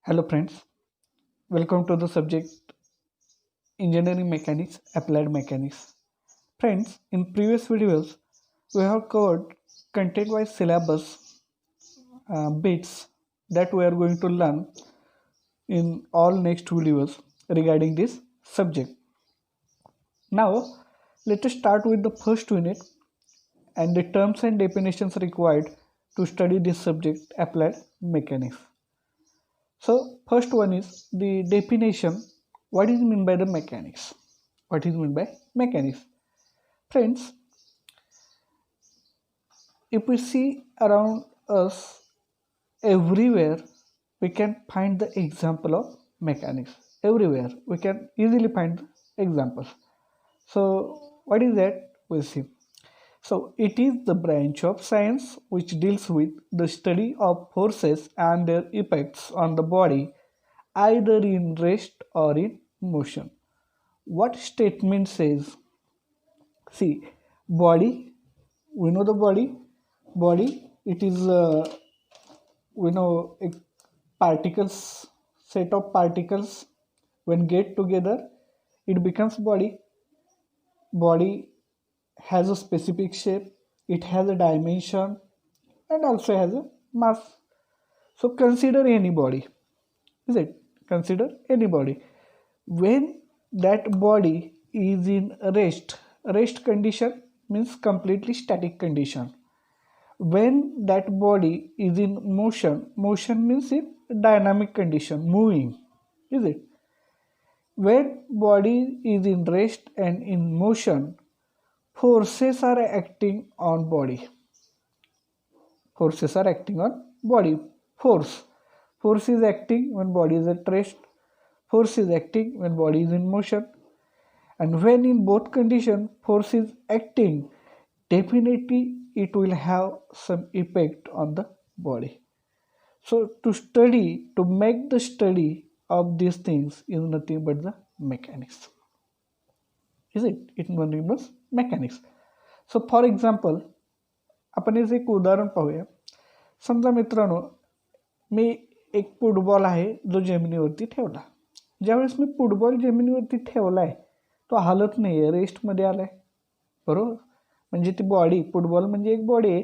Hello friends, welcome to the subject Engineering Mechanics, Applied Mechanics. Friends, in previous videos, we have covered content-wise syllabus bits that we are going to learn in all next videos regarding this subject. Now, let us start with the first unit and the terms and definitions required to study this subject, Applied Mechanics. So first one is the definition. What is meant by the mechanics? What is meant by mechanics? Friends, if we see around us everywhere, we can find the example of mechanics. Everywhere we can easily find the examples. So what is that? We'll see. So it is the branch of science which deals with the study of forces and their effects on the body, either in rest or in motion. What statement says? See, body, we know the body, it is we know a particles, set of particles when get together, it becomes body has a specific shape, it has a dimension and also has a mass. So consider any body, is it? Consider any body. When that body is in rest condition means completely static condition. When that body is in motion means in dynamic condition, moving, is it? When body is in rest and in motion, forces are acting on body. Forces are acting on body. Force is acting when body is at rest. Force is acting when body is in motion. And when in both conditions force is acting, definitely it will have some effect on the body. So to make the study of these things is nothing but the mechanics. Is it? It nothing but mechanics. So for example, आपण याचं एक उदाहरण पाहूया. समजा मित्रांनो, मी एक football आहे जो जमिनीवरती ठेवला. ज्यावेळेस मी फुटबॉल जमिनीवरती ठेवलाय, तो हालत नाही आहे, रेस्टमध्ये आलाय, बरोबर? म्हणजे ती बॉडी, फुटबॉल म्हणजे एक बॉडी आहे,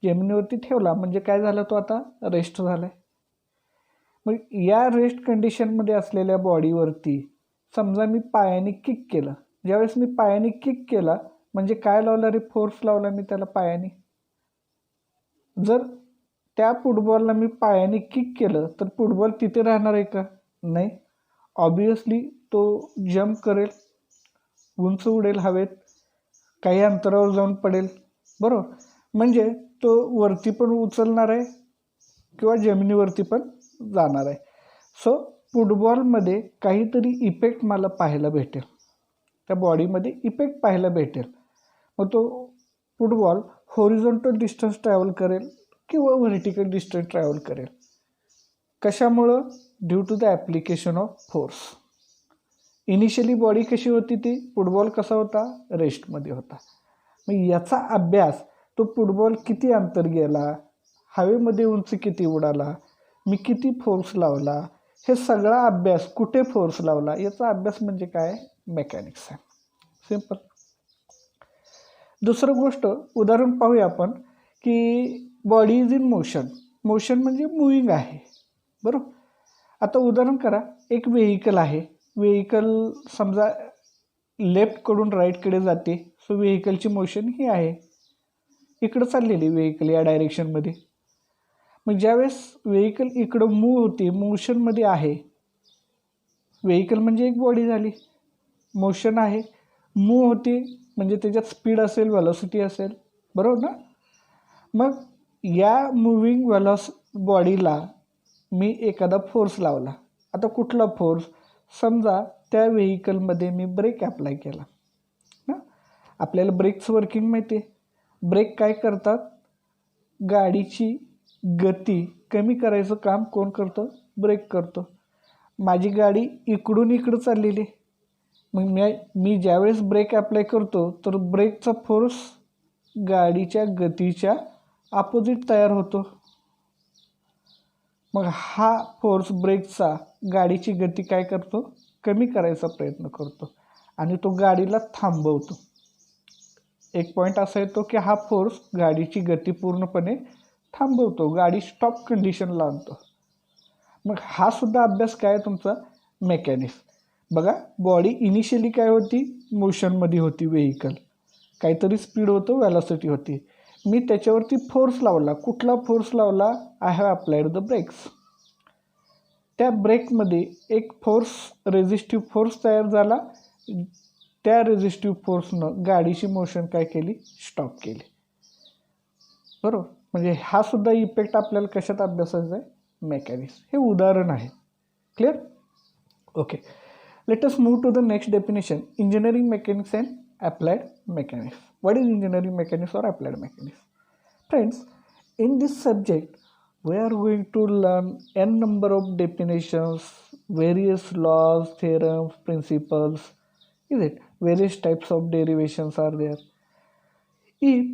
जमिनीवरती ठेवला म्हणजे काय झालं, तो आता रेस्ट झालाय. मग या रेस्ट कंडिशनमध्ये असलेल्या बॉडीवरती समजा मी पायाने किक केलं. ज्यावेळेस मी पायाने किक केला म्हणजे काय लावला रे, फोर्स लावला मी त्याला पायाने. जर त्या फुटबॉलला मी पायाने किक केलं तर फुटबॉल तिथे राहणार आहे का? नाही. ऑब्वियसली तो जम्प करेल, उंच उडेल हवेत, काही अंतरावर जाऊन पडेल, बरोबर? म्हणजे तो वरती पण उचलणार आहे किंवा जमिनीवरती पण जाणार आहे. सो फुटबॉलमध्ये काहीतरी इफेक्ट मला पाहायला भेटेल, त्या बॉडीमध्ये इफेक्ट पाहायला भेटेल. मग तो फुटबॉल हॉरिझॉन्टल डिस्टन्स ट्रॅव्हल करेल किंवा व्हर्टिकल डिस्टन्स ट्रॅव्हल करेल. कशामुळं? Due to the application of force. Initially body कशी होती, ती फुटबॉल कसा होता, रेस्टमध्ये होता. मग याचा अभ्यास, तो फुटबॉल किती अंतर गेला, हवेमध्ये उंच किती उडाला, मी किती फोर्स लावला, हे सगळा अभ्यास, कुठे फोर्स लावला, याचा अभ्यास म्हणजे काय, मेकॅनिक्स आहे. सिंपल. दुसरं गोष्ट उदाहरण पाहूया आपण की body is in motion. Motion म्हणजे मुव्हिंग आहे, बरोबर? आता उदाहरण करा, एक व्हेकल आहे. व्हेकल समजा लेफ्टकडून राईटकडे जाते. सो व्हेकलची मोशन ही आहे, इकडं चाललेली व्हेकल या डायरेक्शनमध्ये. मग ज्यावेळेस व्हेकल इकडं मूव्ह होते, मोशनमध्ये आहे, व्हेकल म्हणजे एक बॉडी झाली, मोशन आहे, मूव्ह होते म्हणजे त्याच्यात स्पीड असेल, व्हेलॉसिटी असेल, बरोबर ना? मग या मूव्हिंग बॉडीला मी एखादा फोर्स लावला. आता कुठला फोर्स? समजा त्या व्हेकलमध्ये मी ब्रेक अप्लाय केला ना. आपल्याला ब्रेकचं वर्किंग माहिती आहे. ब्रेक काय करतात? गाडीची गती कमी करायचं काम कोण करतं? ब्रेक करतो. माझी गाडी इकडून इकडं चाललेली आहे, मग मी ज्यावेळेस ब्रेक अप्लाय करतो तर ब्रेकचा फोर्स गाडीच्या गतीच्या अपोजिट तयार होतो. मग हा फोर्स ब्रेकचा गाडीची गती काय करतो, कमी करायचा प्रयत्न करतो आणि तो गाडीला थांबवतो. एक पॉईंट असा येतो की हा फोर्स गाडीची गती पूर्णपणे थांबवतो, गाडी स्टॉप कंडिशनला आणतो. मग हा सुद्धा अभ्यास काय तुमचा मेकॅनिक्स. बघा बॉडी इनिशियली काय होती, मोशनमध्ये होती, व्हेकल काहीतरी स्पीड होतं, व्हॅलॉसिटी होती. मी त्याच्यावरती फोर्स लावला. कुठला फोर्स लावला, I have applied the brakes. त्या ब्रेकमध्ये एक फोर्स, रेझिस्टिव्ह फोर्स तयार झाला. त्या रेझिस्टिव्ह फोर्सनं गाडीची मोशन काय केली, स्टॉप केली. बरोबर. म्हणजे हा सुद्धा इफेक्ट आपल्याला कशात अभ्यासाचा आहे, मेकॅनिक्स. हे उदाहरण आहे. Clear. Okay, let us move to the next definition, engineering mechanics and applied mechanics. What is engineering mechanics or applied mechanics? Friends, in this subject we are going to learn n number of definitions, various laws, theorems, principles, is it, various types of derivations are there. If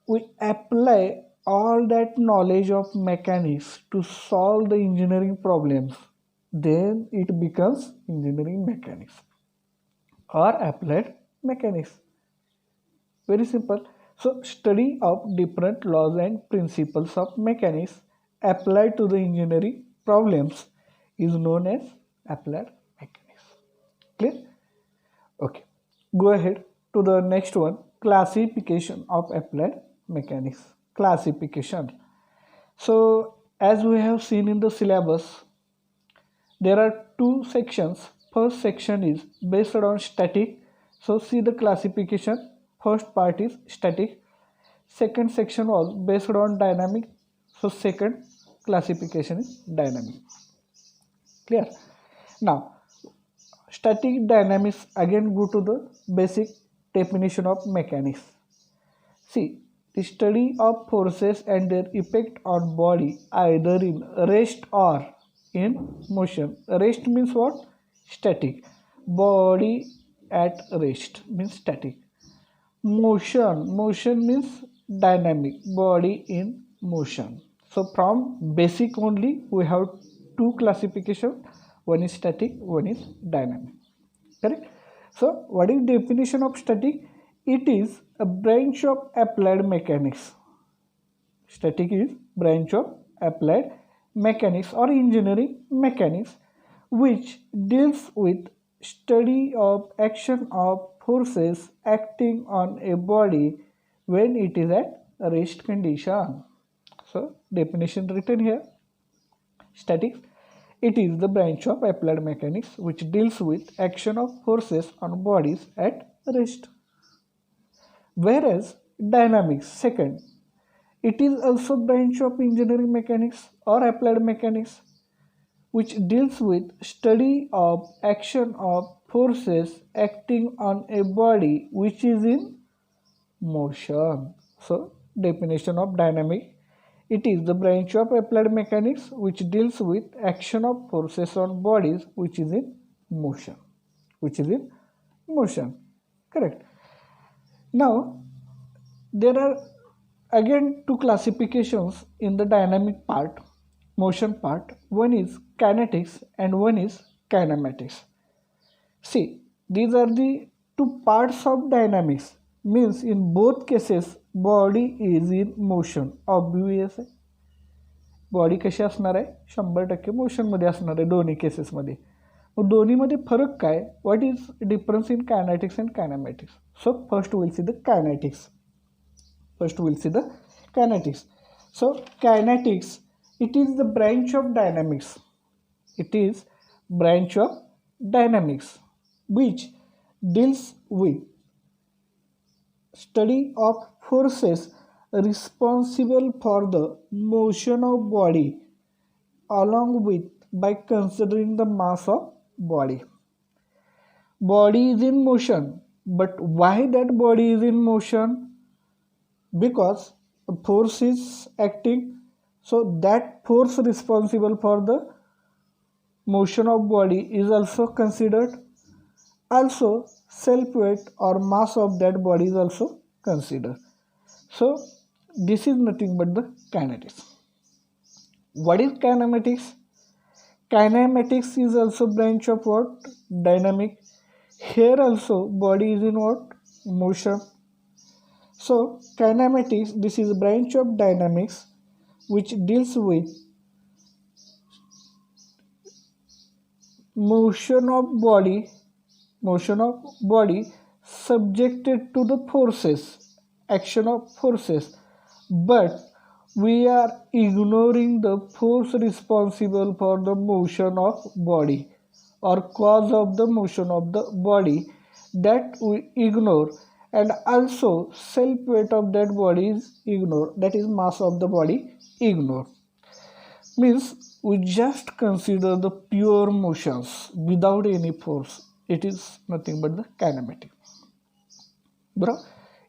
we apply all that knowledge of mechanics to solve the engineering problems, then it becomes engineering mechanics or applied mechanics. Very simple. So study of different laws and principles of mechanics applied to the engineering problems is known as applied mechanics. Clear? Okay, go ahead to the next one, classification of applied mechanics. Classification. So as we have seen in the syllabus, there are two sections. First section is based on static. So see the classification. First part is static. Second section was based on dynamic. So second classification is dynamic. Clear? Now static, dynamics, again go to the basic definition of mechanics. See, the study of forces and their effect on body either in rest or in motion. Rest means what? Static. Body at rest means static. Motion means dynamic, body in motion. So from basic only we have two classification, one is static, one is dynamic. Correct? So what is definition of static? It is a branch of applied mechanics. Static is branch of applied mechanics or engineering mechanics which deals with study of action of forces acting on a body when it is at rest condition. So definition written here. Statics, it is the branch of applied mechanics which deals with action of forces on bodies at rest. Whereas dynamics, second, it is also branch of engineering mechanics or applied mechanics which deals with study of action of forces acting on a body which is in motion. So definition of dynamic, it is the branch of applied mechanics which deals with action of forces on bodies which is in motion. Correct. Now there are again two classifications in the dynamic part, motion part. One is kinetics and one is kinematics. See, these are the two parts of dynamics. Means in both cases body is in motion. Obvious आहे. Body कशी असणार आहे, 100% मोशनमध्ये असणार आहे दोन्ही केसेसमध्ये. मग दोन्हीमध्ये फरक काय, what is difference in kinetics and kinematics. So first will see the kinetics. So kinetics, it is the branch of dynamics. Which deals with study of forces responsible for the motion of body along with by considering the mass of body. Body is in motion, but why that body is in motion? Because a force is acting, so that force responsible for the motion of body is also considered. Also self weight or mass of that body is also considered. So this is nothing but the kinetics. What is kinematics? Kinematics is also branch of what? Dynamic. Here also body is in what? Motion. So kinematics, this is a branch of dynamics which deals with motion of body subjected to the forces, action of forces, but we are ignoring the force responsible for the motion of body or cause of the motion of the body, that we ignore. And also self weight of that body is ignored, that is mass of the body ignored. Means we just consider the pure motions without any force. It is nothing but the kinematics. बरोबर,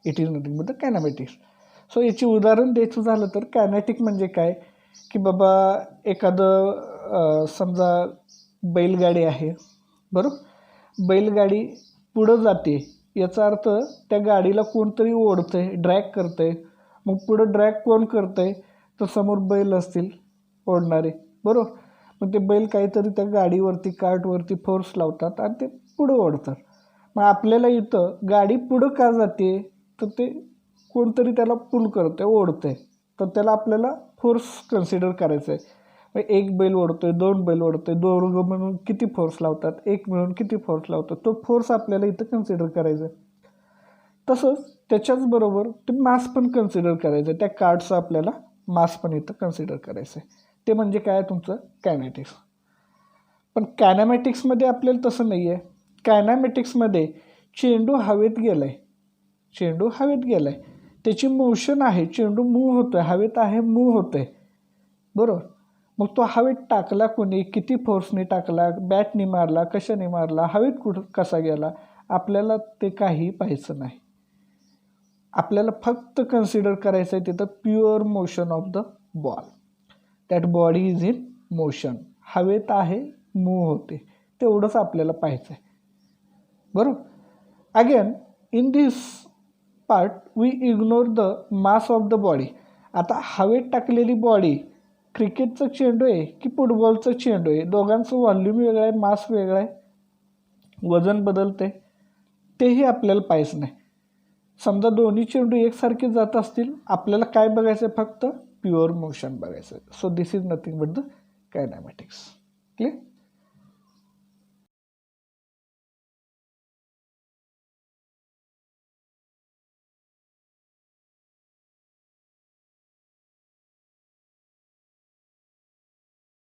it is nothing but the kinematics. So याची उदाहरण द्यायचं झालं तर kinetic म्हणजे काय की बाबा एखादं समजा बैलगाडी आहे, बरोबर, बैलगाडी पुढं जाते, याचा अर्थ त्या गाडीला कोणतरी ओढतंय, ड्रॅग करतंय. मग पुढं ड्रॅग कोण करतंय तर समोर बैल असतील ओढणारे, बरोबर. मग ते बैल काहीतरी त्या गाडीवरती कार्टवरती फोर्स लावतात आणि ते पुढं ओढतात. मग आपल्याला इथं गाडी पुढं का जाते तर ते कोणतरी त्याला पुल करतंय, ओढतंय, तर त्याला आपल्याला फोर्स कन्सिडर करायचं आहे. मग एक बैल ओढतोय, दोन बैल ओढतोय, दोघं मिळून किती फोर्स लावतात, एक मिळून किती फोर्स लावतात, तो फोर्स आपल्याला इथं कन्सिडर करायचा आहे. तसंच त्याच्याचबरोबर ते मास पण कन्सिडर करायचं आहे, त्या कार्डचं आपल्याला मास पण इथं कन्सिडर करायचं आहे. ते म्हणजे काय तुमचं कायनेटिक्स. पण कायनेमॅटिक्समध्ये आपल्याला तसं नाही आहे. कायनेमॅटिक्समध्ये चेंडू हवेत गेला आहे, चेंडू हवेत गेला आहे, त्याची मोशन आहे, चेंडू मूव्ह होतो आहे, हवेत आहे, मूव्ह होतं आहे, बरोबर. मग तो हवेत टाकला कोणी, किती फोर्सने टाकला, बॅटने मारला, कशाने मारला, हवेत कुठं कसा गेला, आपल्याला ते काही पाहायचं नाही. आपल्याला फक्त कन्सिडर करायचं आहे तिथं pure motion of the ball. That body is in motion, हवेत आहे, मूव्ह होते, तेवढंच आपल्याला पाहायचं आहे, बरोबर. Again in this part we ignore the mass of the body. आता हवेत टाकलेली बॉडी क्रिकेटचं चेंडू आहे की फुटबॉलचं चेंडू आहे, दोघांचं व्हॉल्यूम वेगळं आहे, मास वेगळं आहे, वजन बदलते, तेही आपल्याला पाहायचं नाही. समजा दोन्ही चेंडू एकसारखे जात असतील, आपल्याला काय बघायचं आहे, फक्त प्युअर मोशन बघायचं आहे. So this is nothing but the kinematics. Clear.